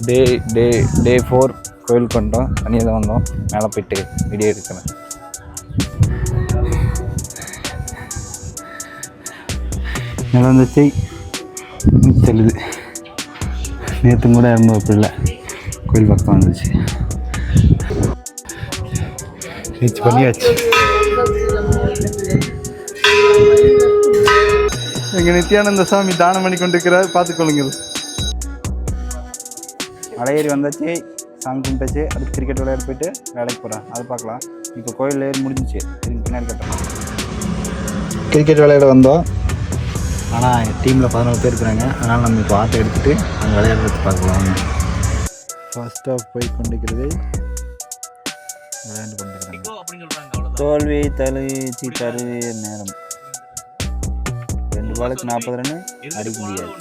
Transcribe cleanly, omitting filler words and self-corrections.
டே டே டே 4 கோயிலுக்கு வந்துட்டோம். தனியாக தான் வந்தோம். மேலே போயிட்டு வீடியோ எடுக்கிறேன். நடந்துச்சு தெளிது. நேற்று கூட இருந்தோம், அப்படி இல்லை, கோயில் பக்கம் வந்துச்சு. ரீச் பண்ணியாச்சு. எங்கள் நித்யானந்த சாமி தானம் பண்ணி கொண்டிருக்கிறார், பார்த்துக்கொள்ளுங்கள். மலையேறி வந்தாச்சு, சாமி கும்பிட்டாச்சு. அடுத்து கிரிக்கெட் விளையாட போயிட்டு வேலைக்கு போகிறேன், அது பார்க்கலாம். இப்போ கோயில் ஏறி முடிஞ்சிச்சு, இதுக்கு பின்னாடி கட்டணும். கிரிக்கெட் விளையாட வந்தோம், ஆனால் டீமில் 14 பேர் இருக்கிறாங்க. அதனால் நம்ம இப்போ ஆட்டை எடுத்துகிட்டு அங்கே விளையாடுறது பார்க்கலாம். ஃபர்ஸ்ட் ஆஃப் போய் கொண்டிருக்கிறது, விளையாண்டு கொண்டிருக்காங்க. தோல்வி தழுச்சி தரு நேரம் 2 பாலுக்கு 40 ரன் அடிக்க முடியாது.